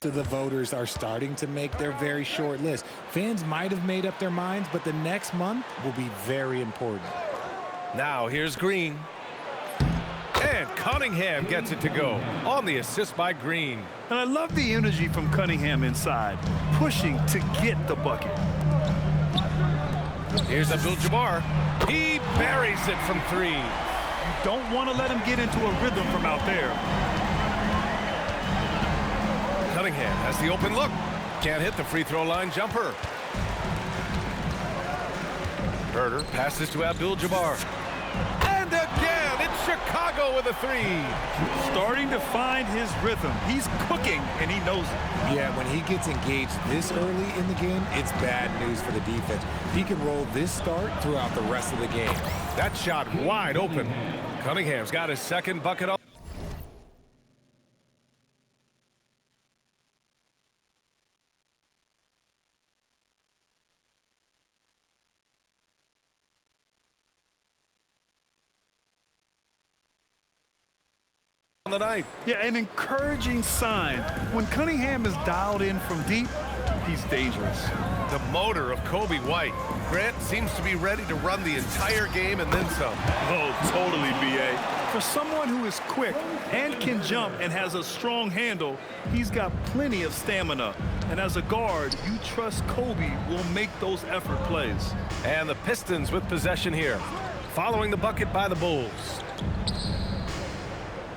The voters are starting to make their very short list. Fans might have made up their minds, but the next month will be very important. Now here's Green. And Cunningham gets it to go on the assist by Green. And I love the energy from Cunningham inside, pushing to get the bucket. Here's Abdul-Jabbar. He buries it from three. You don't want to let him get into a rhythm from out there. Cunningham has the open look. Can't hit the free throw line jumper. Herder passes to Abdul-Jabbar. And again, it's Chicago with a three. Starting to find his rhythm. He's cooking, and he knows it. Yeah, when he gets engaged this early in the game, it's bad news for the defense. He can roll this start throughout the rest of the game. That shot wide open. Cunningham's got his second bucket on the night. Yeah, an encouraging sign. When Cunningham is dialed in from deep, he's dangerous. The motor of Coby White. Grant seems to be ready to run the entire game and then some. Oh, totally, B.A. For someone who is quick and can jump and has a strong handle, he's got plenty of stamina. And as a guard, you trust Coby will make those effort plays. And the Pistons with possession here, following the bucket by the Bulls.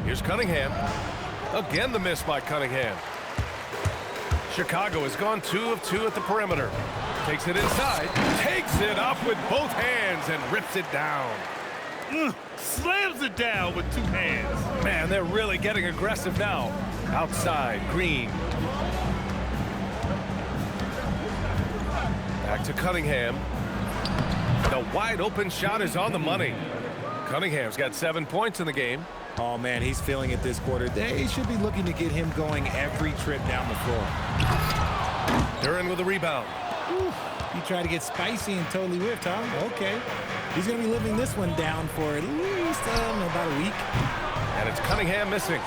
Here's Cunningham. Again, the miss by Cunningham. Chicago has gone 2 of 2 at the perimeter. Takes it inside, takes it up with both hands and rips it down. Slams it down with 2 hands. Man, they're really getting aggressive now. Outside, Green. Back to Cunningham. The wide open shot is on the money. Cunningham's got 7 points in the game. Oh, man, he's feeling it this quarter. They should be looking to get him going every trip down the floor. Duren with a rebound. Ooh, he tried to get spicy and totally whipped, huh? Okay. He's going to be living this one down for at least about a week. And it's Cunningham missing.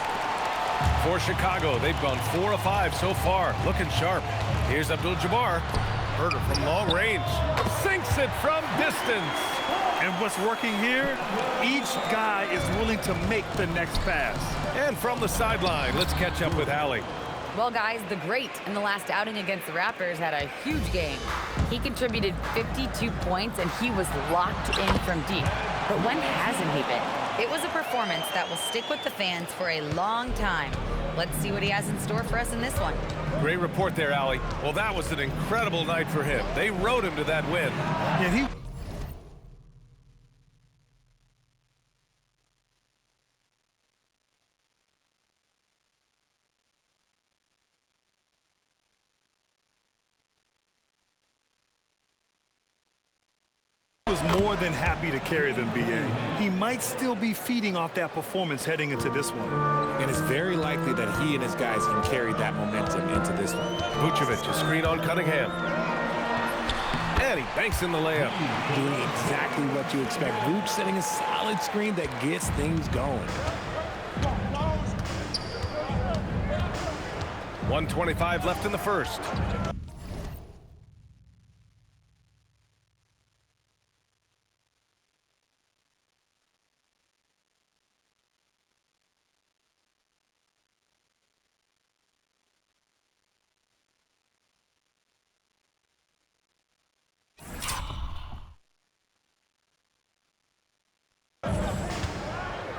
For Chicago, they've gone 4 of 5 so far. Looking sharp. Here's Abdul-Jabbar. Herder from long range. Sinks it from distance. And what's working here, each guy is willing to make the next pass. And from the sideline, let's catch up with Allie. Well, guys, the great in the last outing against the Raptors had a huge game. He contributed 52 points, and he was locked in from deep. But when hasn't he been? It was a performance that will stick with the fans for a long time. Let's see what he has in store for us in this one. Great report there, Allie. Well, that was an incredible night for him. They rode him to that win. And he was more than happy to carry them, B.A. He might still be feeding off that performance heading into this one. And it's very likely that he and his guys can carry that momentum into this one. Vucevic, a screen on Cunningham. And he banks in the layup. Doing exactly what you expect. Vooch setting a solid screen that gets things going. 1:25 left in the first.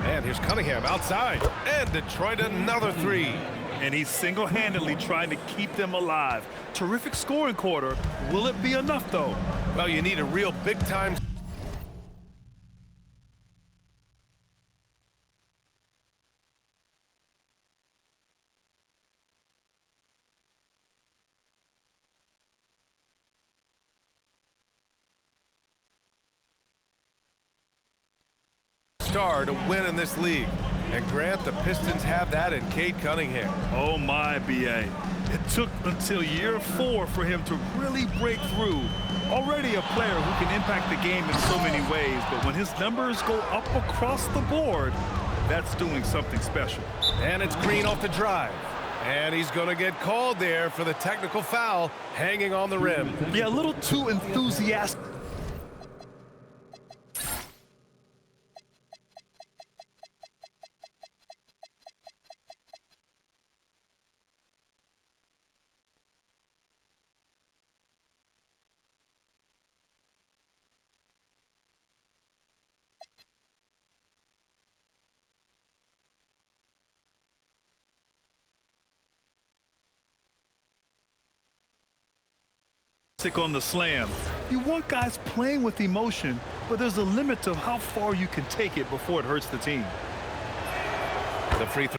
And here's Cunningham outside. And Detroit another three. And he's single-handedly trying to keep them alive. Terrific scoring quarter. Will it be enough, though? Well, you need a real big-time star to win in this league. And Grant, the Pistons have that in Cade Cunningham. Oh my, B.A. It took until year 4 for him to really break through. Already a player who can impact the game in so many ways, but when his numbers go up across the board, that's doing something special. And it's Green off the drive. And he's going to get called there for the technical foul, hanging on the rim. Yeah, a little too enthusiastic. On the slam. You want guys playing with emotion, but there's a limit to how far you can take it before it hurts the team. The free throw.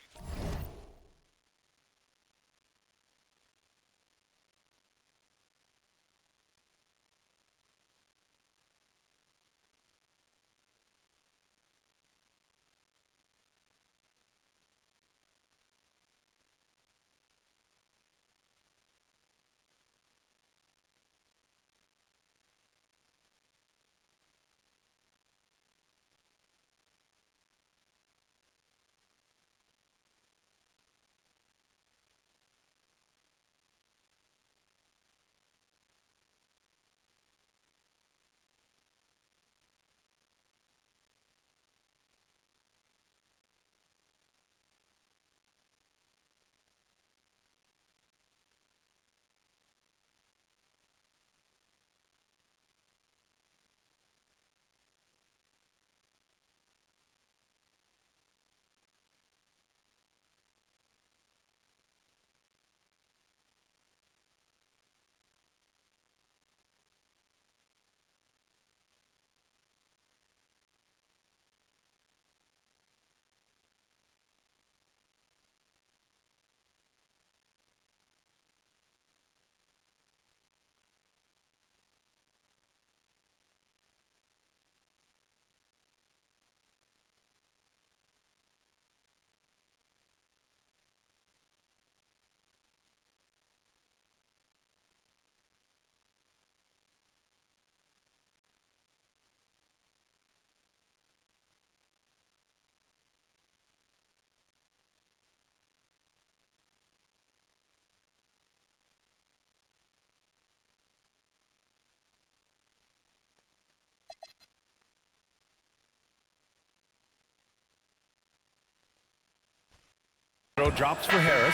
Throw drops for Harris.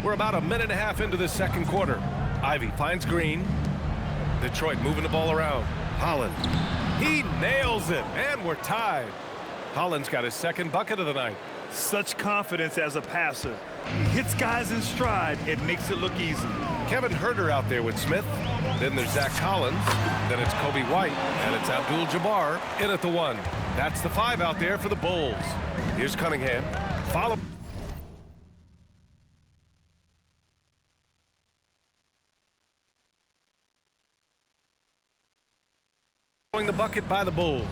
We're about a minute and a half into the second quarter. Ivey finds Green. Detroit moving the ball around. Holland. He nails it, and we're tied. Holland's got his second bucket of the night. Such confidence as a passer. He hits guys in stride. It makes it look easy. Kevin Huerter out there with Smith. Then there's Zach Collins. Then it's Kobe White. And it's Abdul-Jabbar in at the one. That's the 5 out there for the Bulls. Here's Cunningham. Follow. The bucket by the Bulls.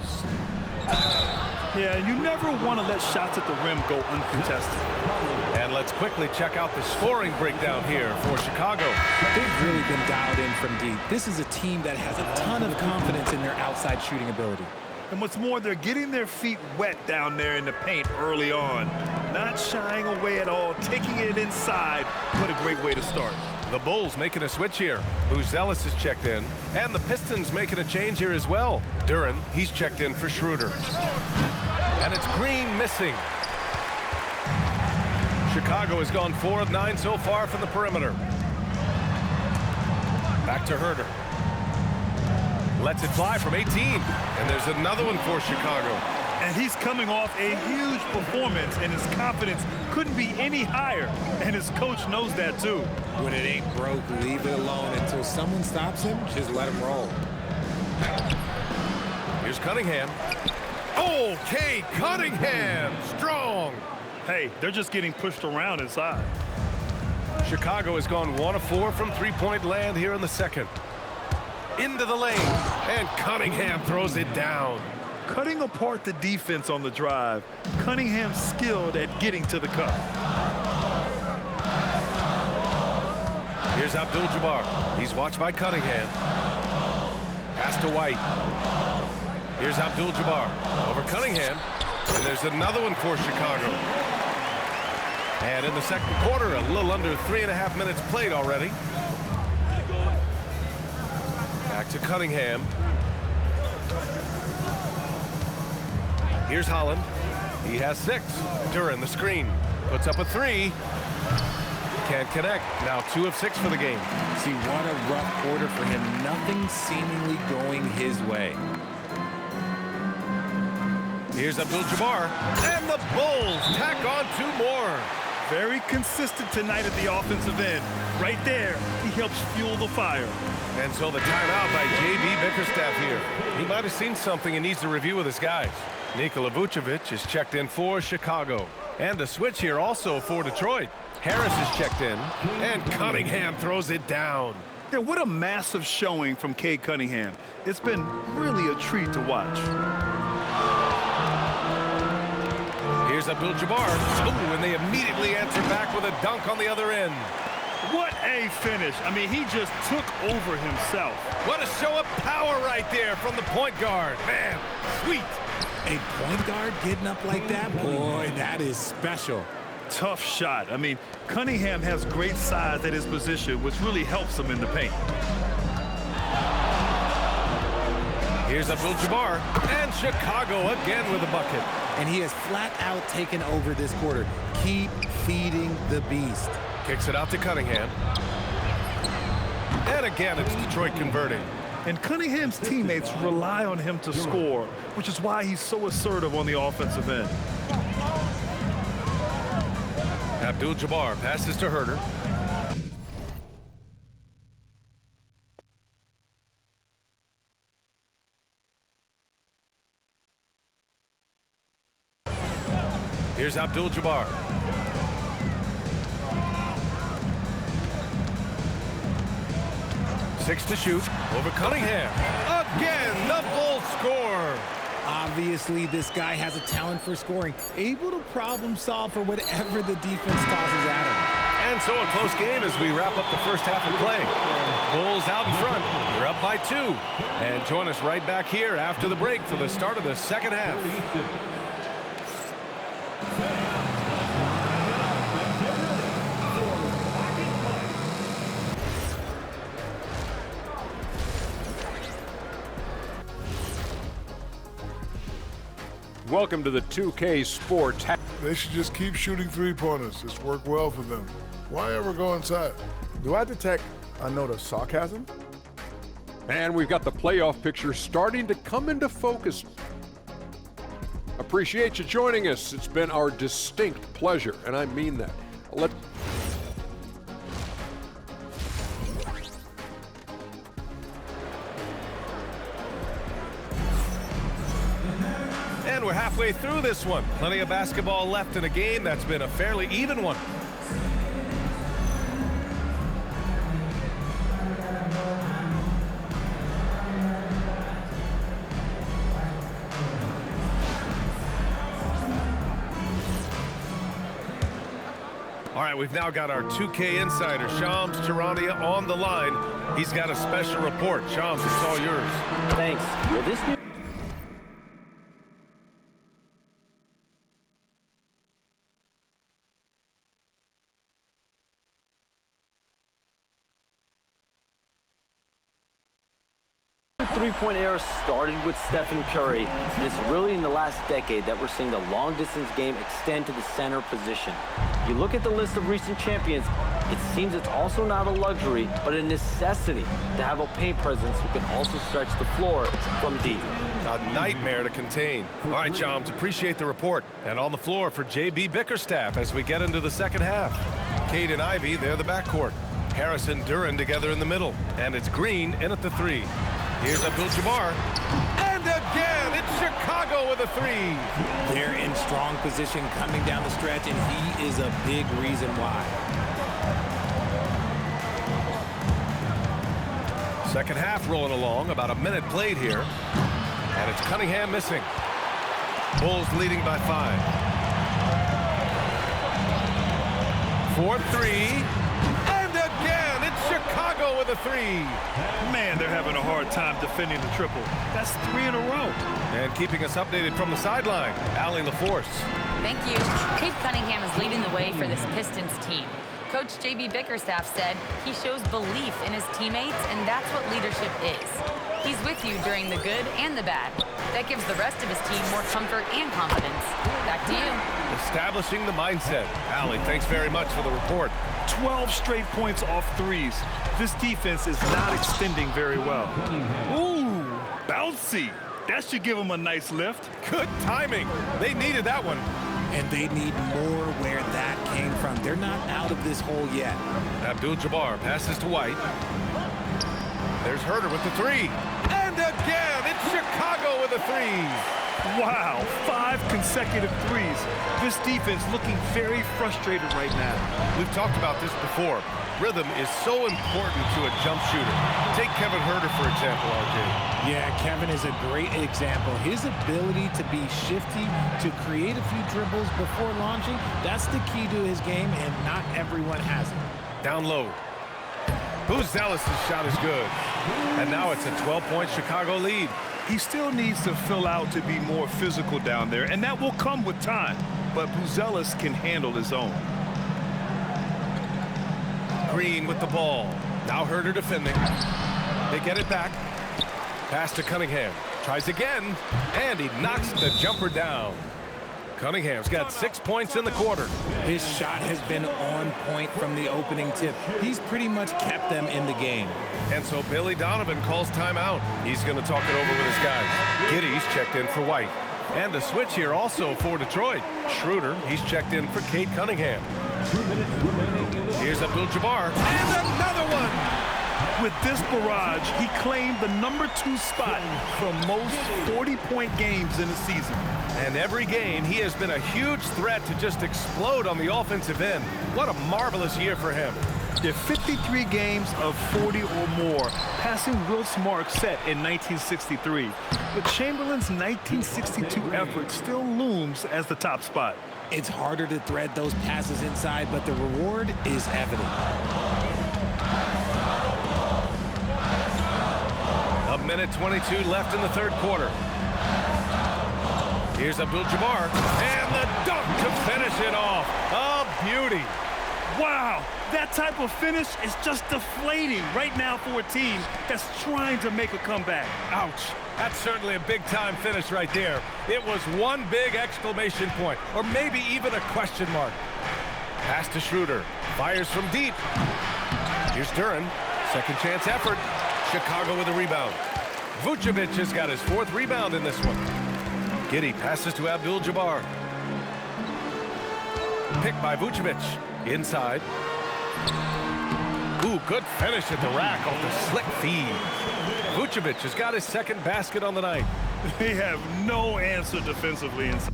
Yeah, you never want to let shots at the rim go uncontested. And let's quickly check out the scoring breakdown here for Chicago. They've really been dialed in from deep. This is a team that has a ton of confidence in their outside shooting ability. And what's more, they're getting their feet wet down there in the paint early on. Not shying away at all, taking it inside. What a great way to start. The Bulls making a switch here. Booz Ellis is checked in. And the Pistons making a change here as well. Duren, he's checked in for Schroeder. And it's Green missing. Chicago has gone 4 of 9 so far from the perimeter. Back to Huerter. Lets it fly from 18. And there's another one for Chicago. And he's coming off a huge performance, and his confidence couldn't be any higher. And his coach knows that, too. When it ain't broke, leave it alone until someone stops him. Just let him roll. Here's Cunningham. Okay, Cunningham, strong. Hey, they're just getting pushed around inside. Chicago has gone 1 of 4 from three-point land here in the second. into the lane. And Cunningham throws it down. Cutting apart the defense on the drive. Cunningham's skilled at getting to the cup. Here's Abdul-Jabbar. He's watched by Cunningham. Pass to White. Here's Abdul-Jabbar over Cunningham. And there's another one for Chicago. And in the second quarter, a little under 3.5 minutes played already. Back to Cunningham. Here's Holland. He has 6. Duren, the screen. Puts up a 3. Can't connect. Now 2 of 6 for the game. See, what a rough quarter for him. Nothing seemingly going his way. Here's Abdul-Jabbar. And the Bulls tack on 2 more. Very consistent tonight at the offensive end. Right there, he helps fuel the fire. And so the timeout by J.B. Bickerstaff here. He might have seen something and needs to review with his guys. Nikola Vucevic is checked in for Chicago. And the switch here also for Detroit. Harris is checked in, and Cunningham throws it down. Yeah, what a massive showing from Cade Cunningham. It's been really a treat to watch. Here's Abdul-Jabbar. Ooh, and they immediately answer back with a dunk on the other end. What a finish. I mean, he just took over himself. What a show of power right there from the point guard. Man, sweet. A point guard getting up like that? Boy, that is special. Tough shot. I mean, Cunningham has great size at his position, which really helps him in the paint. Here's Abdul-Jabbar, and Chicago again with a bucket. And he has flat out taken over this quarter. Keep feeding the beast. Kicks it out to Cunningham. And again, it's Detroit converting. And Cunningham's teammates rely on him to score, which is why he's so assertive on the offensive end. Abdul-Jabbar passes to Herter. Here's Abdul-Jabbar. Six to shoot over Cunningham. Again, the Bulls score. Obviously, this guy has a talent for scoring, able to problem solve for whatever the defense tosses at him. And so a close game as we wrap up the first half of play. Bulls out in front. They're up by 2. And join us right back here after the break for the start of the second half. Welcome to the 2K Sports. They should just keep shooting three-pointers. It's worked well for them. Why ever go inside? Do I detect a note of sarcasm? And we've got the playoff picture starting to come into focus. Appreciate you joining us. It's been our distinct pleasure, and I mean that. And we're halfway through this one. Plenty of basketball left in a game that's been a fairly even one. All right, we've now got our 2K insider, Shams Charania, on the line. He's got a special report. Shams, it's all yours. Thanks. Well, this new 3-point era started with Stephen Curry, and it's really in the last decade that we're seeing the long-distance game extend to the center position. You look at the list of recent champions, it seems it's also not a luxury, but a necessity to have a paint presence who can also stretch the floor from deep. A nightmare to contain. All right, Shams, appreciate the report. And on the floor for J.B. Bickerstaff as we get into the second half. Cade and Ivey, they're the backcourt. Harris and Duren together in the middle. And it's Green in at the 3. Here's Abdul-Jabbar. And again, it's Chicago with a 3. They're in strong position coming down the stretch, and he is a big reason why. Second half rolling along, about a minute played here. And it's Cunningham missing. Bulls leading by 5. 4-3. And again, it's Chicago with a 3. Man, they're having a hard time defending the triple. That's 3 in a row. And keeping us updated from the sideline, Allie LaForce. Thank you. Cade Cunningham is leading the way for this Pistons team. Coach J.B. Bickerstaff said he shows belief in his teammates, and that's what leadership is. He's with you during the good and the bad. That gives the rest of his team more comfort and confidence. Back to you. Establishing the mindset. Allie, thanks very much for the report. 12 straight points off threes. This defense is not extending very well. Ooh, bouncy. That should give them a nice lift. Good timing. They needed that one. And they need more where that came from. They're not out of this hole yet. Abdul-Jabbar passes to White. There's Herter with the 3. And again, it's Chicago with a 3. Wow, 5 consecutive threes. This defense looking very frustrated right now. We've talked about this before. Rhythm is so important to a jump shooter. Take Kevin Herter, for example, RJ. Yeah, Kevin is a great example. His ability to be shifty, to create a few dribbles before launching, that's the key to his game, and not everyone has it. Down low. Buzelis' shot is good. And now it's a 12-point Chicago lead. He still needs to fill out to be more physical down there, and that will come with time. But Buzelis can handle his own. Green with the ball. Now Herter defending. They get it back. Pass to Cunningham. Tries again. And he knocks the jumper down. Cunningham's got 6 points in the quarter. His shot has been on point from the opening tip. He's pretty much kept them in the game. And so Billy Donovan calls timeout. He's going to talk it over with his guys. Giddey's checked in for White. And a switch here also for Detroit. Schroeder, he's checked in for Cade Cunningham. Here's Abdul-Jabbar. And another one! With this barrage, he claimed the #2 spot for most 40-point games in the season. And every game, he has been a huge threat to just explode on the offensive end. What a marvelous year for him. There are 53 games of 40 or more, passing Wilt's mark set in 1963. But Chamberlain's 1962 effort still looms as the top spot. It's harder to thread those passes inside, but the reward is evident. A minute 22 left in the third quarter. Here's Abdul-Jabbar, and the dunk to finish it off. A beauty. Wow, that type of finish is just deflating right now for a team that's trying to make a comeback. Ouch. That's certainly a big-time finish right there. It was one big exclamation point, or maybe even a question mark. Pass to Schroeder. Fires from deep. Here's Duren. Second chance effort. Chicago with a rebound. Vucevic has got his 4th rebound in this one. Giddey passes to Abdul-Jabbar. Picked by Vucevic. Inside. Ooh, good finish at the rack off the slick feed. Vucevic has got his 2nd basket on the night. They have no answer defensively inside.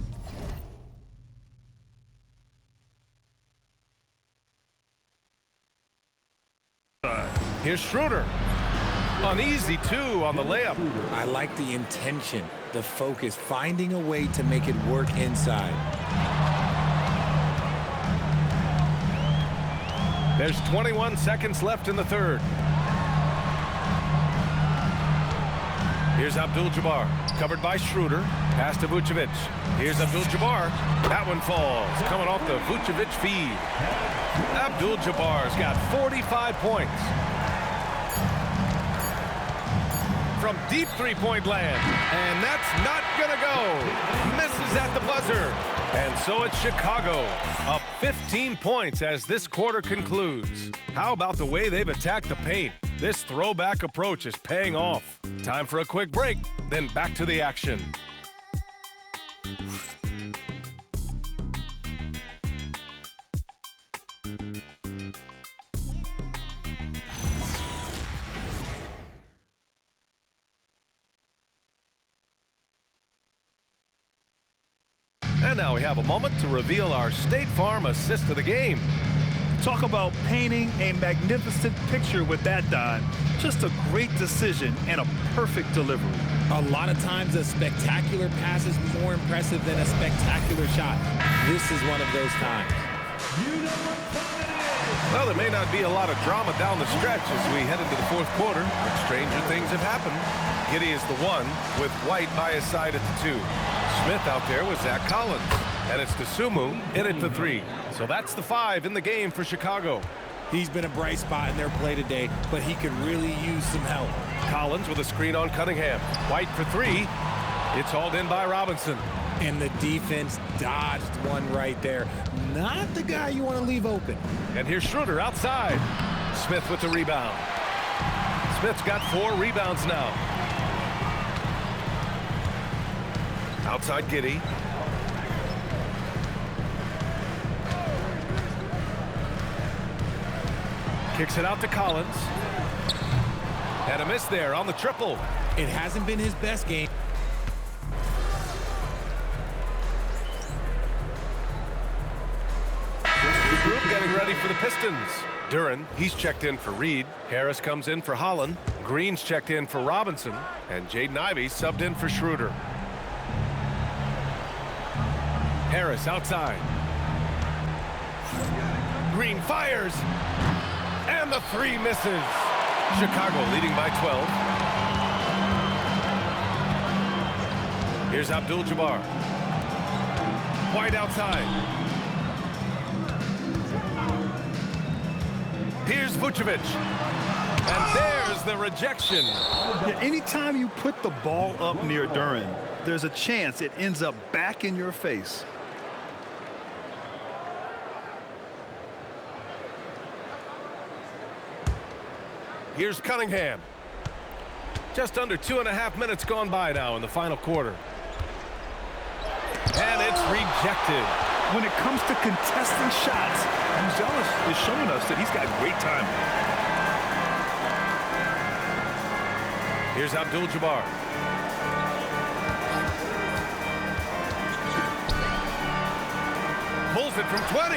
Here's Schroeder. Uneasy, too, on the layup. I like the intention, the focus, finding a way to make it work inside. There's 21 seconds left in the third. Here's Abdul-Jabbar, covered by Schroeder. Pass to Vucevic. Here's Abdul-Jabbar. That one falls, coming off the Vucevic feed. Abdul-Jabbar's got 45 points. From deep three-point land. And that's not gonna go. Misses at the buzzer. And so it's Chicago, up 15 points as this quarter concludes. How about the way they've attacked the paint? This throwback approach is paying off. Time for a quick break, then back to the action. And now we have a moment to reveal our State Farm assist of the game. Talk about painting a magnificent picture with that dive. Just a great decision and a perfect delivery. A lot of times a spectacular pass is more impressive than a spectacular shot. This is one of those times. Well, there may not be a lot of drama down the stretch as we head into the fourth quarter, but stranger things have happened. Giddey is the one with White by his side at the 2. Smith out there with Zach Collins. And it's Dosunmu in at the 3. So that's the 5 in the game for Chicago. He's been a bright spot in their play today, but he could really use some help. Collins with a screen on Cunningham. White for 3. It's hauled in by Robinson. And the defense dodged one right there. Not the guy you want to leave open. And here's Schroeder outside. Smith with the rebound. Smith's got 4 rebounds now. Outside Giddey. Kicks it out to Collins. And a miss there on the triple. It hasn't been his best game. The group getting ready for the Pistons. Duren, he's checked in for Reed. Harris comes in for Holland. Green's checked in for Robinson. And Jaden Ivey subbed in for Schroeder. Harris outside. Green fires. And the 3 misses. Chicago leading by 12. Here's Abdul-Jabbar. White outside. Here's Vucevic. And there's the rejection. Yeah, anytime you put the ball up near Duren, there's a chance it ends up back in your face. Here's Cunningham. Just under 2.5 minutes gone by now in the final quarter. And it's rejected. When it comes to contesting shots, Uzelis is showing us that he's got great timing. Here's Abdul-Jabbar. Pulls it from 20.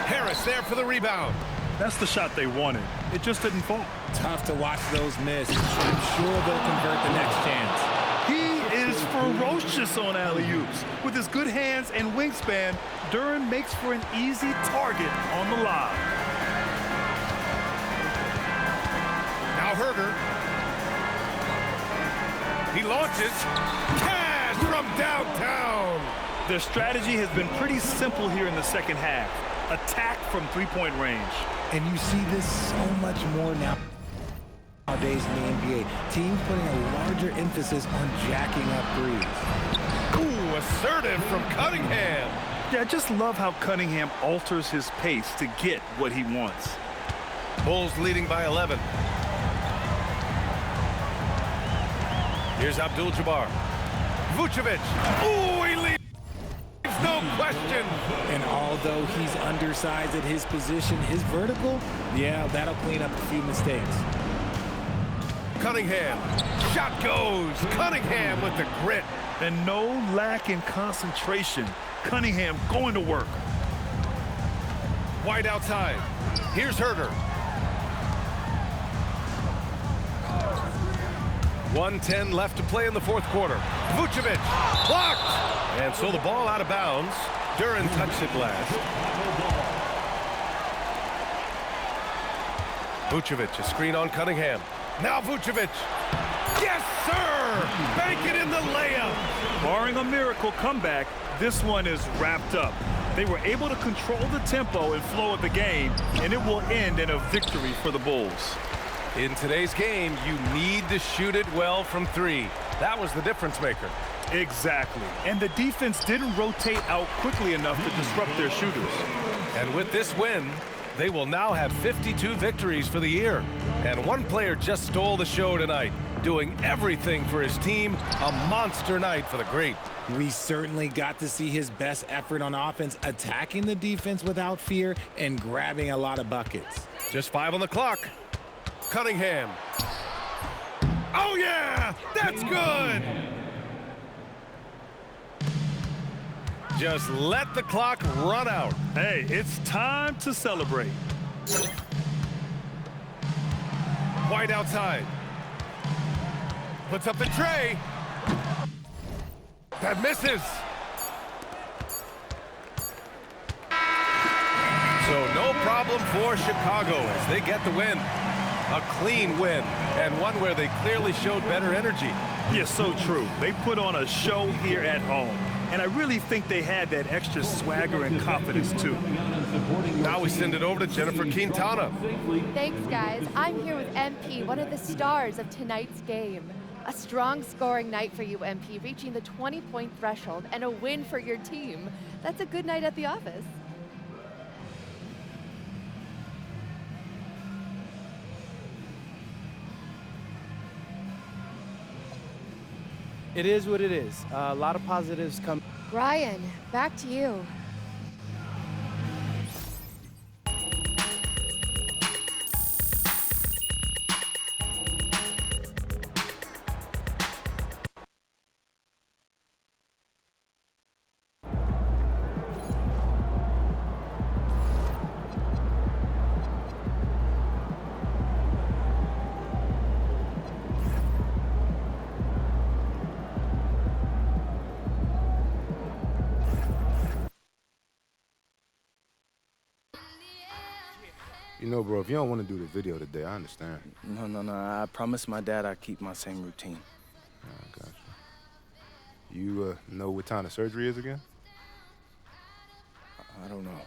Harris there for the rebound. That's the shot they wanted. It just didn't fall. Tough to watch those miss. I'm sure they'll convert the next chance. He is ferocious on alley-oops. With his good hands and wingspan, Duren makes for an easy target on the lob. Now Herder. He launches. Cash from downtown. Their strategy has been pretty simple here in the second half. Attack from three-point range. And you see this so much more nowadays in the NBA. Teams putting a larger emphasis on jacking up threes. Ooh, assertive from Cunningham. Yeah, I just love how Cunningham alters his pace to get what he wants. Bulls leading by 11. Here's Abdul-Jabbar. Vucevic. Ooh, he leads. No question. And although he's undersized at his position, his vertical, yeah, that'll clean up a few mistakes. Cunningham. Shot goes. Cunningham with the grit. And no lack in concentration. Cunningham going to work. White outside. Here's Herder. 1:10 left to play in the fourth quarter. Vucevic blocked. And so the ball out of bounds. Duren touched it last. Vucevic, a screen on Cunningham. Now Vucevic. Yes, sir! Bank it in the layup. Barring a miracle comeback, this one is wrapped up. They were able to control the tempo and flow of the game, and it will end in a victory for the Bulls. In today's game, you need to shoot it well from 3. That was the difference maker. Exactly. And the defense didn't rotate out quickly enough to disrupt their shooters. And with this win, they will now have 52 victories for the year. And one player just stole the show tonight, doing everything for his team. A monster night for the great. We certainly got to see his best effort on offense, attacking the defense without fear and grabbing a lot of buckets. Just 5 on the clock. Cunningham. Oh, yeah! That's good! just let the clock run out. Hey, it's time to celebrate. White outside. Puts up the tray. That misses. So no problem for Chicago as they get the win. A clean win, and one where they clearly showed better energy. Yeah, so true. They put on a show here at home. And I really think they had that extra swagger and confidence, too. Now we send it over to Jennifer Quintana. Thanks, guys. I'm here with MP, one of the stars of tonight's game. A strong scoring night for you, MP, reaching the 20-point threshold and a win for your team. That's a good night at the office. It is what it is. A lot of positives come. Ryan, back to you. You know, bro, if you don't want to do the video today, I understand. No. I promised my dad I'd keep my same routine. I got you. You know what time the surgery is again? I don't know.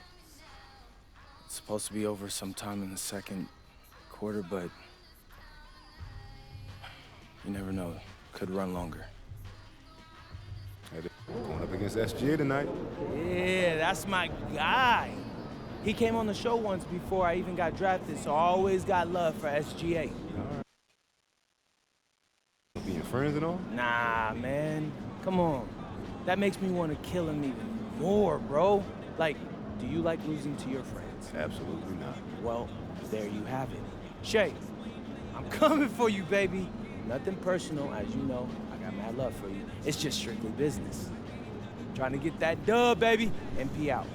It's supposed to be over sometime in the second quarter, but you never know. Could run longer. Hey, going up against SGA tonight. Yeah, that's my guy. He came on the show once before I even got drafted, so I always got love for SGA. All right. Being friends and all? Nah, man. Come on. That makes me want to kill him even more, bro. Like, do you like losing to your friends? Absolutely not. Well, there you have it. Shay, I'm coming for you, baby. Nothing personal, as you know. I got mad love for you. It's just strictly business. Trying to get that dub, baby. MP out.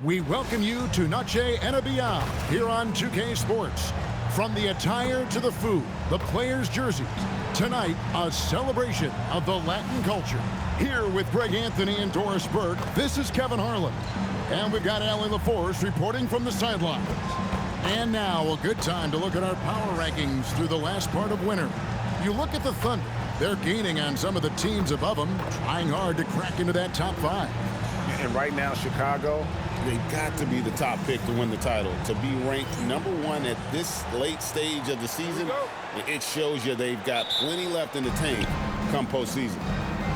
We welcome you to Noche and Beyond here on 2K Sports. From the attire to the food, the players' jerseys, tonight a celebration of the Latin culture. Here with Greg Anthony and Doris Burke, this is Kevin Harlan. And we've got Allie LaForce reporting from the sidelines. And now a good time to look at our power rankings through the last part of winter. You look at the Thunder, they're gaining on some of the teams above them, trying hard to crack into that top 5. And right now, Chicago, they got to be the top pick to win the title. To be ranked #1 at this late stage of the season, it shows you they've got plenty left in the tank come postseason.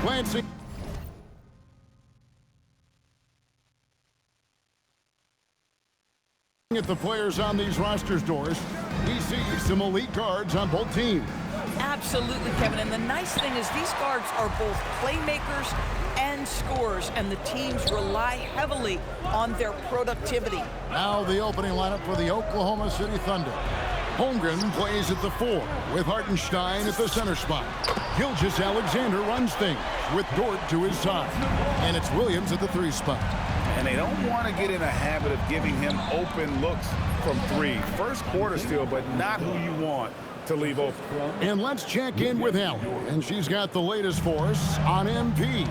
Glancing at the players on these rosters, Doris, we see some elite guards on both teams. Absolutely, Kevin. And the nice thing is these guards are both playmakers and scorers, and the teams rely heavily on their productivity. Now the opening lineup for the Oklahoma City Thunder. Holmgren plays at the 4 with Hartenstein at the center spot. Gilgeous Alexander runs things with Dort to his side. And it's Williams at the 3 spot. And they don't want to get in a habit of giving him open looks from 3. First quarter still, but not who you want to leave open. And let's check in with Allie. And she's got the latest for us on MP.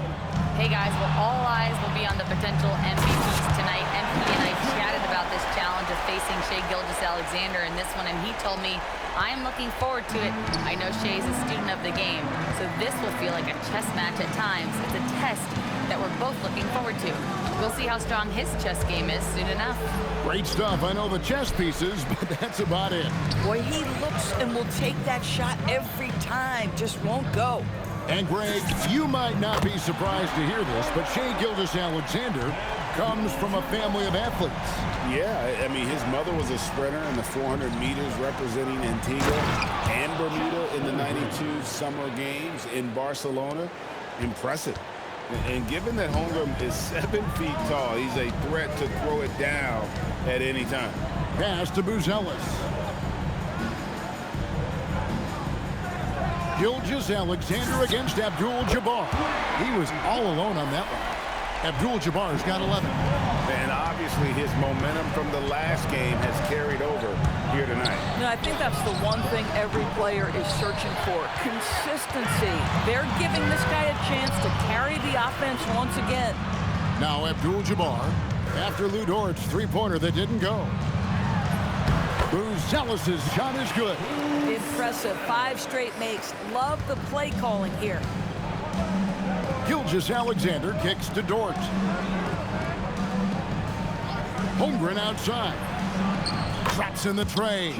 Hey guys, well, all eyes will be on the potential MVPs tonight. MP and I chatted about this challenge challenge of facing Shai Gilgeous-Alexander in this one, and he told me, I am looking forward to it. I know Shai's a student of the game, so this will feel like a chess match at times. It's a test that we're both looking forward to. We'll see how strong his chess game is soon enough. Great stuff. I know the chess pieces, but that's about it. Boy, he looks and will take that shot every time, just won't go. And Greg, you might not be surprised to hear this, but Shai Gilgeous-Alexander comes from a family of athletes. Yeah, I mean, his mother was a sprinter in the 400 meters representing Antigua and Bermuda in the 92 Summer Games in Barcelona. Impressive. And given that Holmgren is 7 feet tall, he's a threat to throw it down at any time. Pass to Buzelis. Gilgeous-Alexander against Abdul-Jabbar. He was all alone on that one. Abdul-Jabbar's got 11. And obviously his momentum from the last game has carried over here tonight. No, I think that's the one thing every player is searching for. Consistency. They're giving this guy a chance to carry the offense once again. Now Abdul-Jabbar after Lou Dort's three-pointer that didn't go. Buzelis' shot is good. Impressive. 5 straight makes. Love the play calling here. Gilgeous-Alexander kicks to Dort. Holmgren outside. Traps in the tray.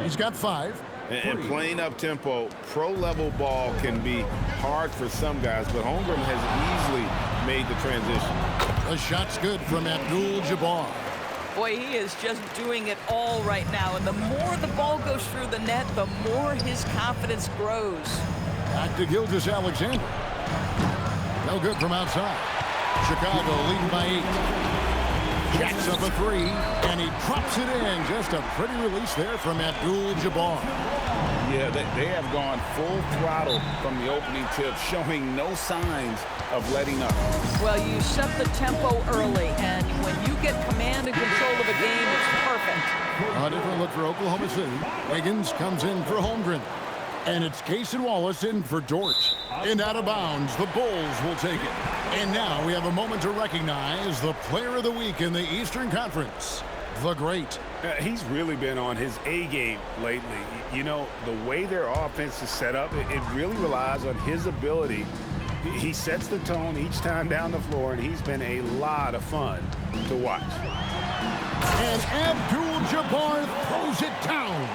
He's got 5. And playing up tempo, pro-level ball can be hard for some guys, but Holmgren has easily made the transition. The shot's good from Abdul-Jabbar. Boy, he is just doing it all right now, and the more the ball goes through the net, the more his confidence grows. Back to Gilgeous-Alexander. No good from outside. Chicago leading by 8. Jacks up a 3, and he drops it in. Just a pretty release there from Abdul-Jabbar. Yeah, they have gone full throttle from the opening tip, showing no signs of letting up. Well, you set the tempo early, and when you get command and control of a game, it's perfect. A different look for Oklahoma City. Wiggins comes in for Holmgren. And it's Cason Wallace in for Dort. And out of bounds, the Bulls will take it. And now we have a moment to recognize the player of the week in the Eastern Conference, the Great. He's really been on his A game lately. You know, the way their offense is set up, it really relies on his ability. He sets the tone each time down the floor, and he's been a lot of fun to watch. And Abdul-Jabbar throws it down.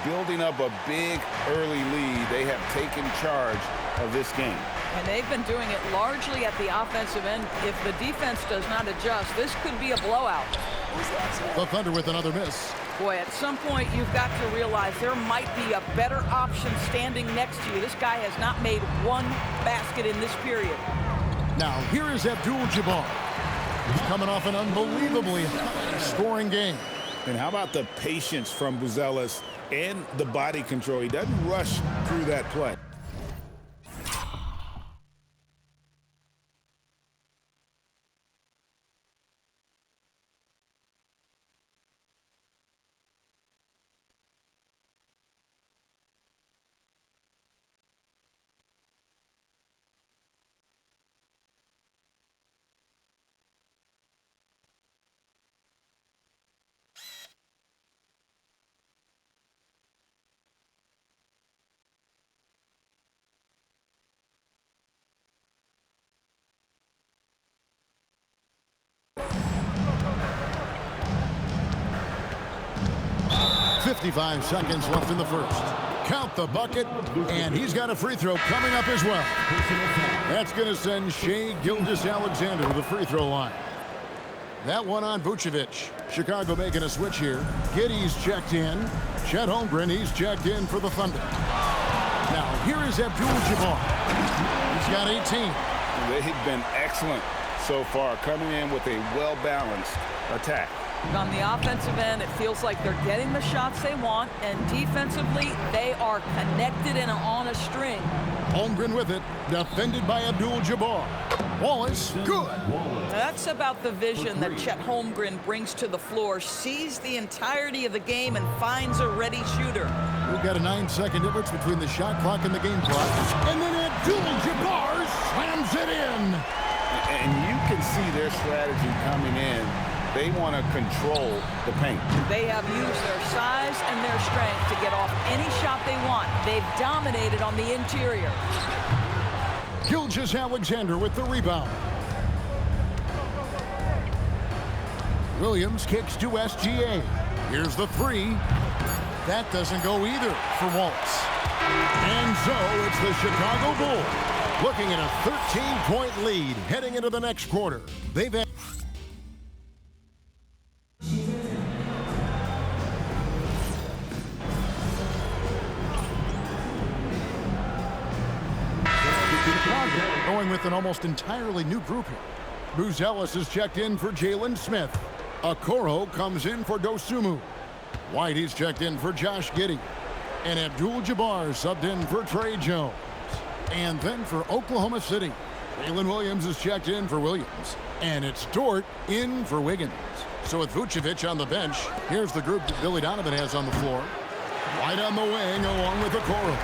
Building up a big early lead, they have taken charge of this game. And they've been doing it largely at the offensive end. If the defense does not adjust, this could be a blowout. The Thunder with another miss. Boy, at some point, you've got to realize there might be a better option standing next to you. This guy has not made one basket in this period. Now, here is Abdul-Jabbar. He's coming off an unbelievably scoring game. And how about the patience from Buzelis and the body control? He doesn't rush through that play. .55 seconds left in the first. Count the bucket, and he's got a free throw coming up as well. That's going to send Shai Gilgeous-Alexander to the free throw line. That one on Vucevic. Chicago making a switch here. Giddey's checked in. Chet Holmgren, he's checked in for the Thunder. Now, here is Abdul-Jabbar. He's got 18. They've been excellent so far, coming in with a well-balanced attack. On the offensive end, it feels like they're getting the shots they want, and defensively, they are connected and on a string. Holmgren with it, defended by Abdul-Jabbar. Wallace, good. That's about the vision that Chet Holmgren brings to the floor, sees the entirety of the game and finds a ready shooter. We've got a 9-second difference between the shot clock and the game clock. And then Abdul-Jabbar slams it in. And you can see their strategy coming in They want to control the paint. They have used their size and their strength to get off any shot they want. They've dominated on the interior. Gilgeous-Alexander with the rebound. Williams kicks to SGA. Here's the three. That doesn't go either for Waltz. And so it's the Chicago Bulls looking at a 13-point lead heading into the next quarter. They've had going with an almost entirely new group here. Buzelis is checked in for Jalen Smith. Okoro comes in for Dosunmu. White is checked in for Josh Giddey. And Abdul-Jabbar subbed in for Trey Jones. And then for Oklahoma City, Jalen Williams is checked in for Williams. And it's Dort in for Wiggins. So with Vucevic on the bench, here's the group that Billy Donovan has on the floor. White on the wing along with Okoro.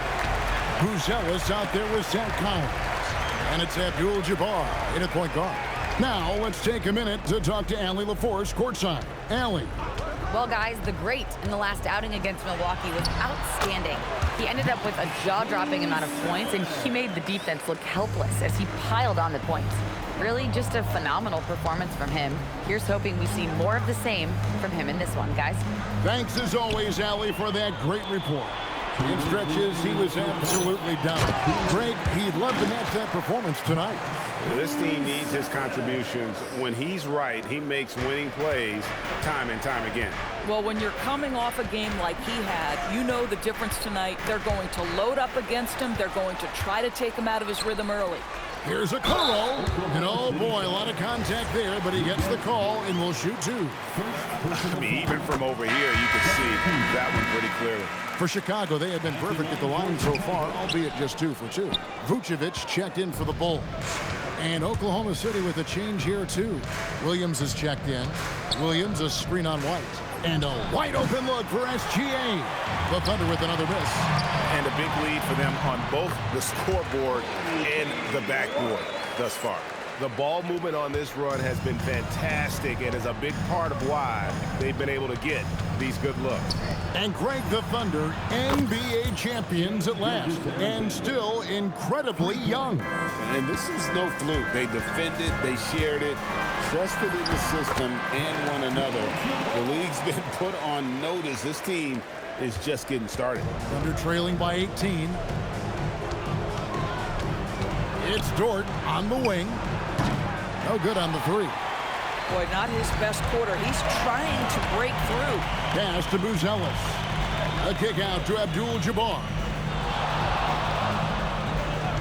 Buzelis out there with Zach Collins. And it's Abdul-Jabbar in at point guard. Now let's take a minute to talk to Allie LaForce courtside. Allie. Well, guys, the great in the last outing against Milwaukee was outstanding. He ended up with a jaw-dropping amount of points, and he made the defense look helpless as he piled on the points. Really just a phenomenal performance from him. Here's hoping we see more of the same from him in this one, guys. Thanks as always, Allie, for that great report. In stretches, he was absolutely down. Greg, he'd love to match that performance tonight. This team needs his contributions. When he's right, he makes winning plays time and time again. Well, when you're coming off a game like he had, you know the difference tonight. They're going to load up against him. They're going to try to take him out of his rhythm early. Here's Okoro. And oh boy, a lot of contact there, but he gets the call and will shoot two. I mean, even from over here, you can see that one pretty clearly. For Chicago, they have been perfect at the line so far, albeit just 2 for 2. Vucevic checked in for the Bulls. And Oklahoma City with a change here, too. Williams is checked in. Williams, a screen on White. And a wide open look for SGA. The Thunder with another miss. And a big lead for them on both the scoreboard and the backboard thus far. The ball movement on this run has been fantastic and is a big part of why they've been able to get these good looks. And Greg, the Thunder, NBA champions at last, and still incredibly young. And this is no fluke. They defended, they shared it, trusted in the system and one another. The league's been put on notice. This team is just getting started. Thunder trailing by 18. It's Dort on the wing. No good on the three. Boy, not his best quarter. He's trying to break through. Pass to Buzelis. A kick out to Abdul-Jabbar.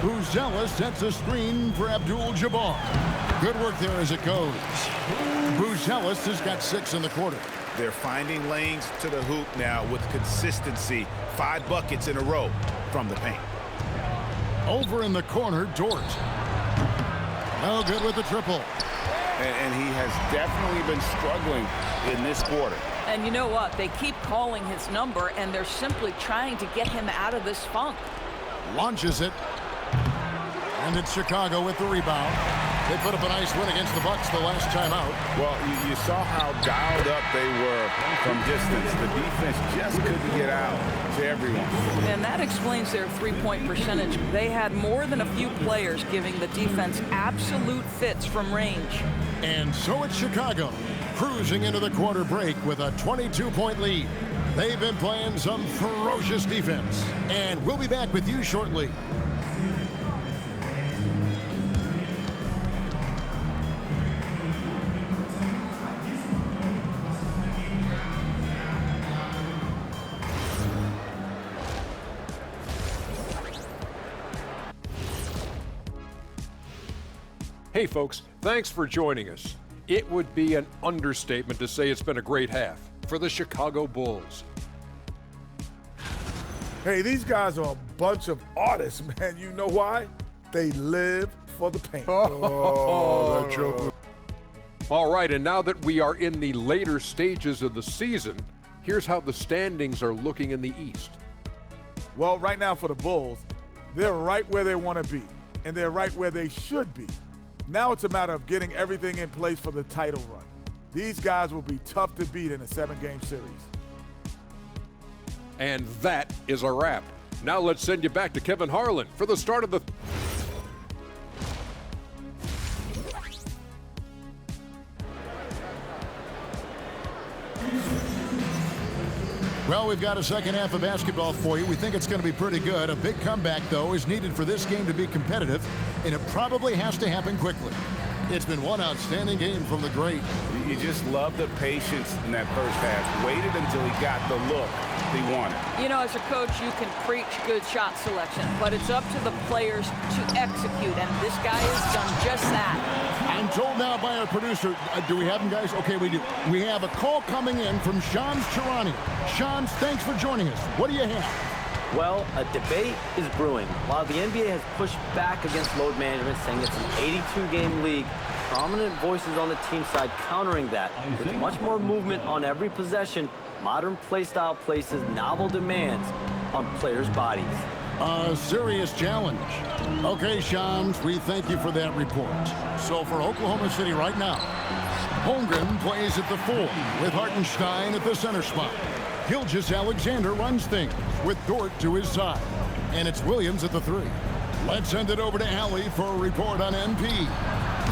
Buzelis sets a screen for Abdul-Jabbar. Good work there as it goes. Buzelis has got 6 in the quarter. They're finding lanes to the hoop now with consistency. 5 buckets in a row from the paint. Over in the corner, Dort. No good with the triple. And he has definitely been struggling in this quarter. And you know what? They keep calling his number, and they're simply trying to get him out of this funk. Launches it. And it's Chicago with the rebound. They put up a nice win against the Bucks the last time out. Well, you saw how dialed up they were from distance. The defense just couldn't get out to everyone. And that explains their three-point percentage. They had more than a few players giving the defense absolute fits from range. And so it's Chicago, cruising into the quarter break with a 22-point lead. They've been playing some ferocious defense. And we'll be back with you shortly. Hey folks, thanks for joining us. It would be an understatement to say it's been a great half for the Chicago Bulls. Hey, these guys are a bunch of artists, man. You know why? They live for the paint. Oh, that joke. All right, and now that we are in the later stages of the season, here's how the standings are looking in the East. Well, right now for the Bulls, they're right where they want to be, and they're right where they should be. Now it's a matter of getting everything in place for the title run. These guys will be tough to beat in a 7-game series. And that is a wrap. Now let's send you back to Kevin Harlan for the start of the... Well, we've got a second half of basketball for you. We think it's going to be pretty good. A big comeback, though, is needed for this game to be competitive, and it probably has to happen quickly. It's been one outstanding game from the great. You just love the patience in that first half. Waited until he got the look he wanted. You know, as a coach, you can preach good shot selection, but it's up to the players to execute, and this guy has done just that. I'm told now by our producer, do we have him, guys? Okay, we do. We have a call coming in from Shams Charania. Shams, thanks for joining us. What do you have? Well, a debate is brewing. While the NBA has pushed back against load management, saying it's an 82-game league, prominent voices on the team side countering that. With much more movement on every possession, modern play style places novel demands on players' bodies. A serious challenge. Okay, Shams, we thank you for that report. So for Oklahoma City right now, Holmgren plays at the 4 with Hartenstein at the center spot. Gilgeous-Alexander runs things with Dort to his side. And it's Williams at the 3. Let's send it over to Allie for a report on MP.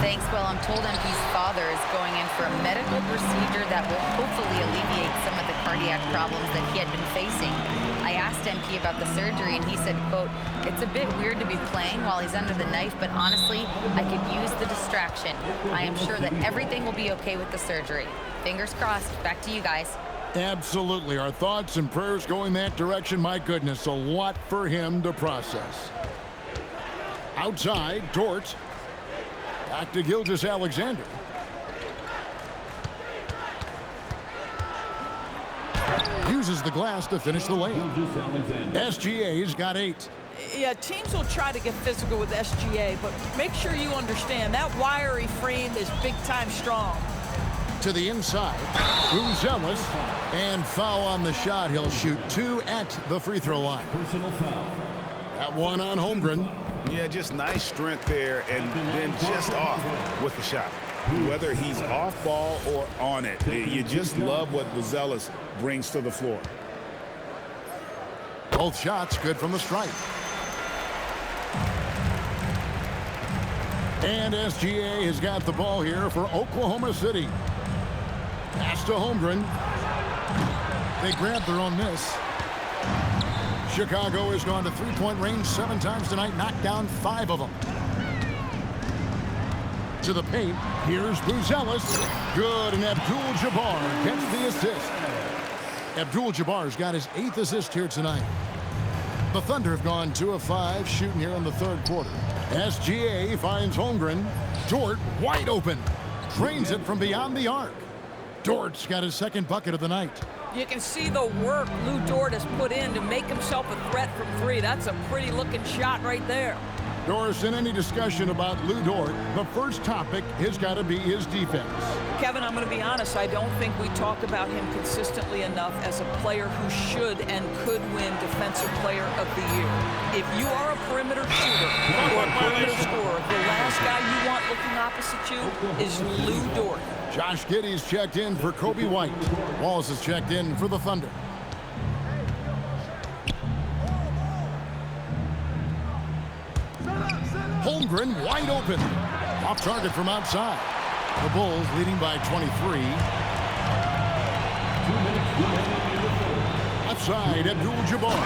Thanks, Will. I'm told MP's father is going in for a medical procedure that will hopefully alleviate some of the cardiac problems that he had been facing. I asked MP about the surgery, and he said, quote, "It's a bit weird to be playing while he's under the knife, but honestly, I could use the distraction. I am sure that everything will be okay with the surgery. Fingers crossed. Back to you guys." Absolutely. Our thoughts and prayers going that direction. My goodness, a lot for him to process. Outside, Dort. Back to Gilgeous-Alexander. Uses the glass to finish the lane. SGA's got 8. Yeah, teams will try to get physical with SGA, but make sure you understand that wiry frame is big-time strong. To the inside, Buzelis, and foul on the shot. He'll shoot 2 at the free throw line. Personal foul. That one on Holmgren. Yeah, just nice strength there, and then just off with the shot. Whether he's off ball or on it, you just love what Buzelis brings to the floor. Both shots good from the stripe. And SGA has got the ball here for Oklahoma City. Pass to Holmgren. They grabbed their own miss. Chicago has gone to three-point range 7 times tonight, knocked down 5 of them. To the paint, here's Buzelis. Good, and Abdul-Jabbar gets the assist. Abdul-Jabbar's got his 8th assist here tonight. The Thunder have gone 2 of 5 shooting here in the 3rd quarter. SGA finds Holmgren. Dort wide open. Drains it from beyond the arc. Dort's got his 2nd bucket of the night. You can see the work Lou Dort has put in to make himself a threat from 3. That's a pretty looking shot right there. Doris, in any discussion about Lou Dort, the first topic has got to be his defense. Kevin, I'm going to be honest. I don't think we talk about him consistently enough as a player who should and could win Defensive Player of the Year. If you are a perimeter shooter or a perimeter scorer, the last guy you want looking opposite you is Lou Dort. Josh Giddey's checked in for Kobe White. Wallace is checked in for the Thunder. Holmgren wide open. Off target from outside. The Bulls leading by 23. Outside, Abdul-Jabbar.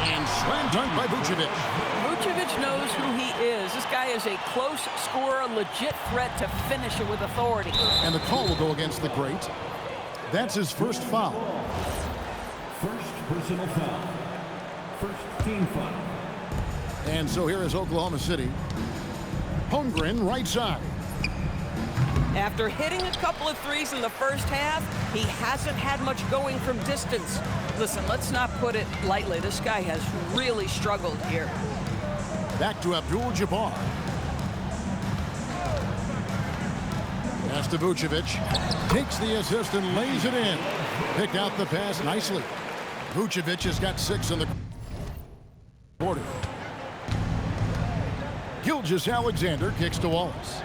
And slam dunk by Vucevic. Vucevic knows who he is. This guy is a close scorer, legit threat to finish it with authority. And the call will go against the great. That's his first foul. First personal foul. First team foul. And so here is Oklahoma City. Holmgren right side. After hitting a couple of threes in the first half, he hasn't had much going from distance. Listen, let's not put it lightly. This guy has really struggled here. Back to Abdul-Jabbar. Pass to Vucevic. Takes the assist and lays it in. Picked out the pass nicely. Vucevic has got 6 in the quarter. Gilgeous-Alexander kicks to Wallace.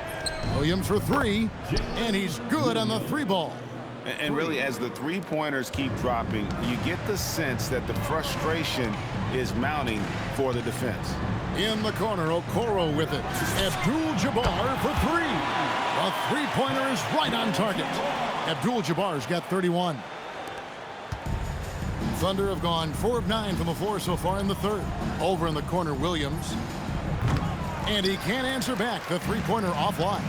Williams for three, and he's good on the three ball. And really, as the three-pointers keep dropping, you get the sense that the frustration is mounting for the defense. In the corner, Okoro with it. Abdul-Jabbar for three. The three-pointer is right on target. Abdul-Jabbar's got 31. Thunder have gone 4 of 9 from the floor so far in the third. Over in the corner, Williams. And he can't answer back. The three-pointer offline.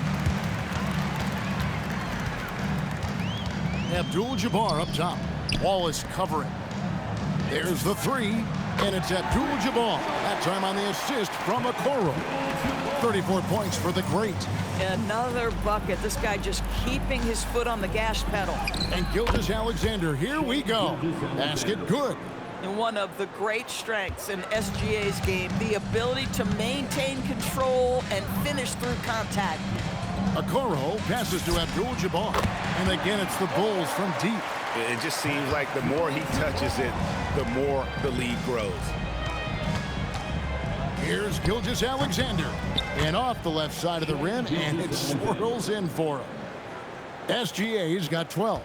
Abdul-Jabbar up top. Wallace covering. There's the three, and it's Abdul-Jabbar. That time on the assist from Okoro. 34 points for the great. Another bucket. This guy just keeping his foot on the gas pedal. And Gilgeous-Alexander, here we go. Basket good. And one of the great strengths in SGA's game, the ability to maintain control and finish through contact. Okoro passes to Abdul-Jabbar. And again, it's the Bulls from deep. It just seems like the more he touches it, the more the lead grows. Here's Gilgeous-Alexander. And off the left side of the rim, and it swirls in for him. SGA's got 12.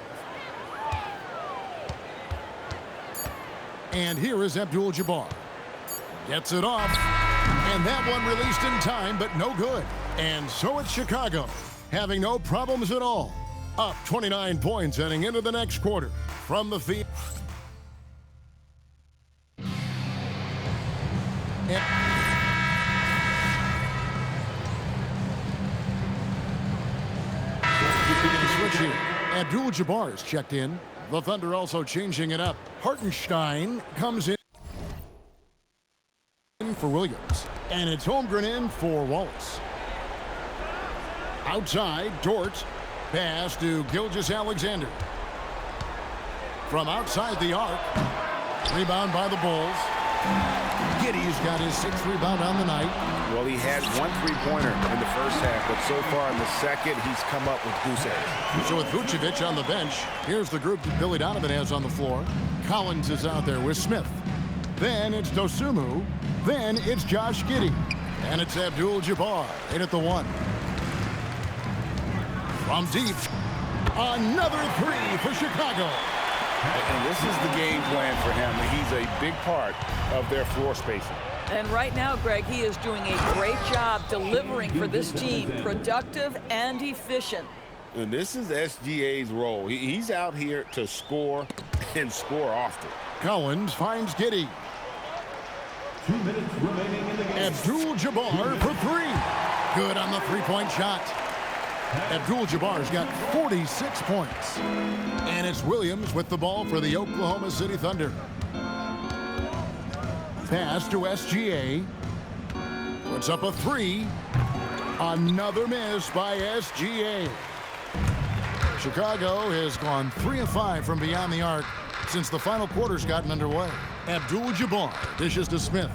And here is Abdul-Jabbar. Gets it off. And that one released in time, but no good. And so it's Chicago, having no problems at all. Up 29 points heading into the next quarter. From the field. Switch here. Abdul-Jabbar is checked in. The Thunder also changing it up. Hartenstein comes in for Williams. And it's Holmgren in for Wallace. Outside, Dort. Pass to Gilgeous-Alexander. From outside the arc. Rebound by the Bulls. Giddey's got his 6th rebound on the night. Well, he had 1 3-pointer in the first half, but so far in the second, he's come up with goose eggs. So with Vucevic on the bench, here's the group that Billy Donovan has on the floor. Collins is out there with Smith. Then it's Dosunmu. Then it's Josh Giddey. And it's Abdul-Jabbar in at the 1. From deep, another 3 for Chicago. And this is the game plan for him. He's a big part of their floor spacing. And right now, Greg, he is doing a great job delivering for this team, productive and efficient. And this is SGA's role. He's out here to score and score often. Collins finds Giddey. 2 minutes remaining in the game. Abdul-Jabbar for 3. Good on the three-point shot. Abdul-Jabbar's got 46 points. And it's Williams with the ball for the Oklahoma City Thunder. Pass to SGA. Puts up a 3. Another miss by SGA. Chicago has gone 3 of 5 from beyond the arc since the final quarter's gotten underway. Abdul-Jabbar dishes to Smith.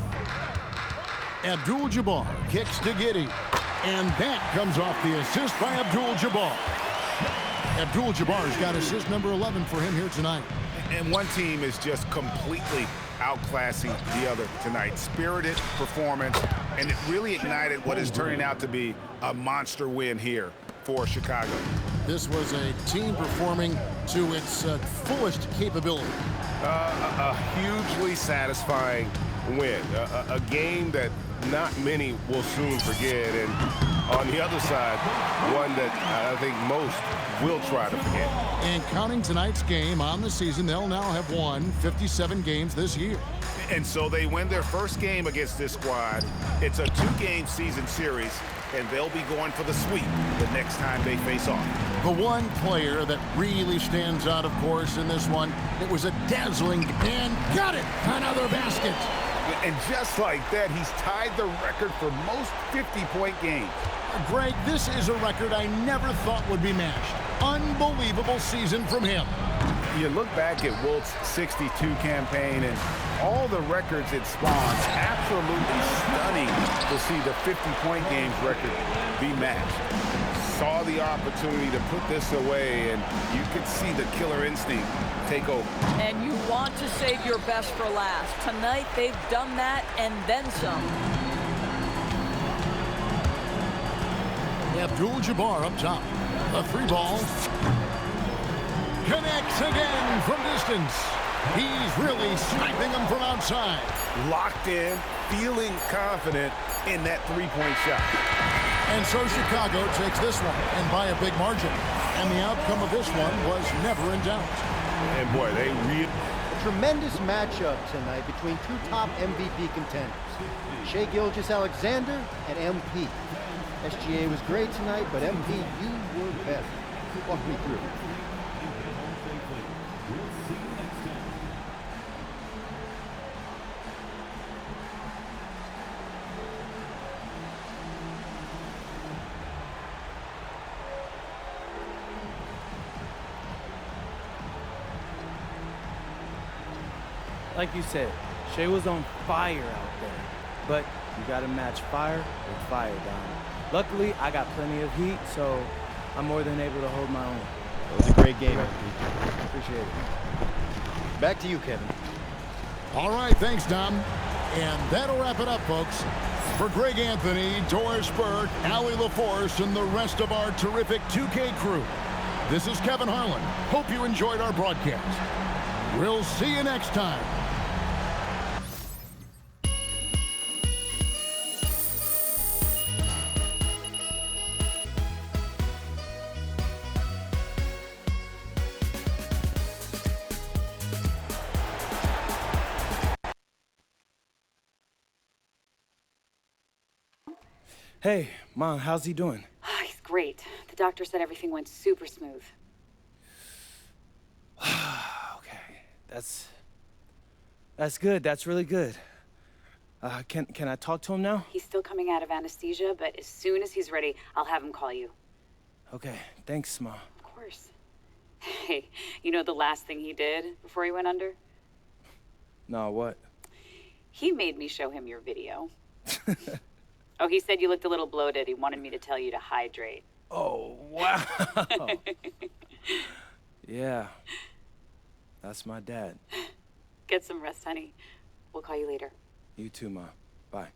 Abdul-Jabbar kicks to Giddey. And that comes off the assist by Abdul-Jabbar. Abdul-Jabbar's got assist number 11 for him here tonight. And one team is just completely outclassing the other tonight. Spirited performance, and it really ignited what is turning out to be a monster win here for Chicago. This was a team performing to its fullest capability. A hugely satisfying win. A game that not many will soon forget, and on the other side, one that I think most will try to forget. And counting tonight's game on the season, they'll now have won 57 games this year. And so they win their first game against this squad. It's a 2-game season series, and they'll be going for the sweep the next time they face off. The one player that really stands out, of course, in this one, it was a dazzling, and got it, another basket. And just like that, he's tied the record for most 50-point games. Greg, this is a record I never thought would be matched. Unbelievable season from him. You look back at Wilt's 62 campaign and all the records it spawns, absolutely stunning to see the 50-point games record be matched. Saw the opportunity to put this away, and you could see the killer instinct take over. And you want to save your best for last. Tonight, they've done that and then some. Abdul-Jabbar up top. The 3-ball. Connects again from distance. He's really sniping them from outside. Locked in, feeling confident in that three-point shot. And so Chicago takes this one, and by a big margin. And the outcome of this one was never in doubt. And boy, they really... A tremendous matchup tonight between two top MVP contenders, Shai Gilgeous-Alexander and MP. SGA was great tonight, but MP, you were better. Walk me through. Like you said, Shai was on fire out there. But you gotta match fire with fire, Don. Luckily, I got plenty of heat, so I'm more than able to hold my own. It was a great game. Appreciate it. Back to you, Kevin. All right, thanks, Dom. And that'll wrap it up, folks. For Greg Anthony, Doris Burke, Allie LaForce, and the rest of our terrific 2K crew, this is Kevin Harlan. Hope you enjoyed our broadcast. We'll see you next time. Hey, Mom, how's he doing? Oh, he's great. The doctor said everything went super smooth. Okay, that's good. That's really good. Can I talk to him now? He's still coming out of anesthesia, but as soon as he's ready, I'll have him call you. Okay, thanks, Mom. Of course. Hey, you know the last thing he did before he went under? No, what? He made me show him your video. Oh, he said you looked a little bloated. He wanted me to tell you to hydrate. Oh, wow. Yeah. That's my dad. Get some rest, honey. We'll call you later. You too, Mom. Bye.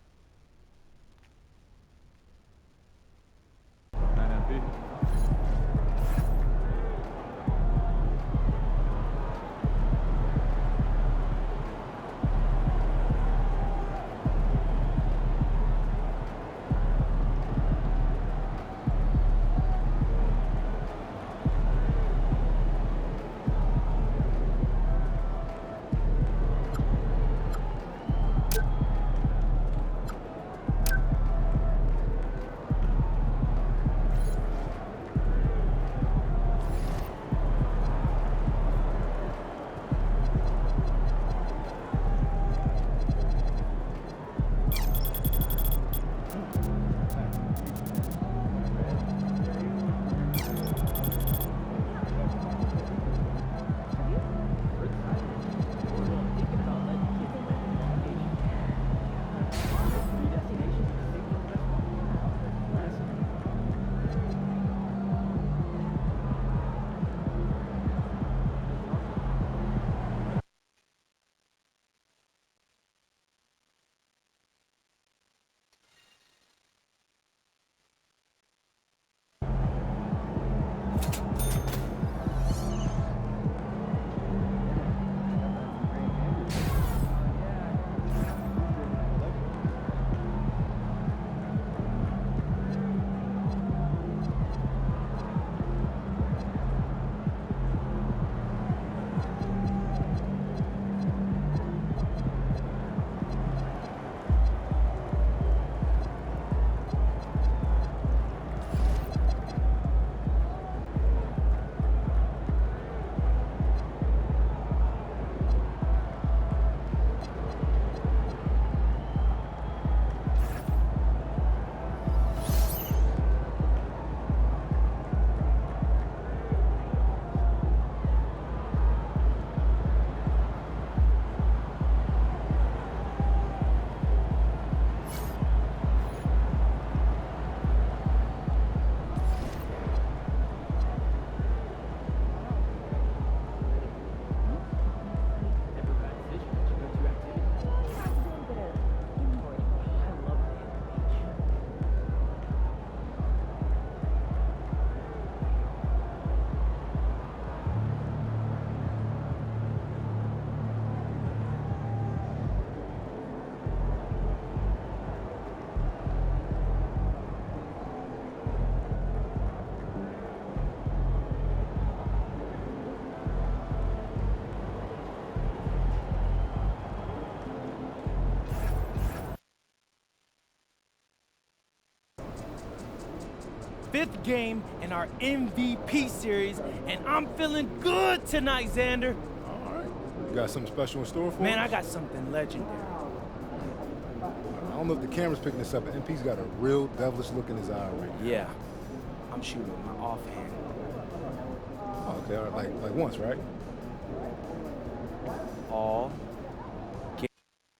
5th game in our MVP series, and I'm feeling good tonight, Xander. All right. You got something special in store for Man, us? I got something legendary. I don't know if the camera's picking this up, but MP's got a real devilish look in his eye right now. Yeah, I'm shooting with my offhand. Okay, all right, like once, right? All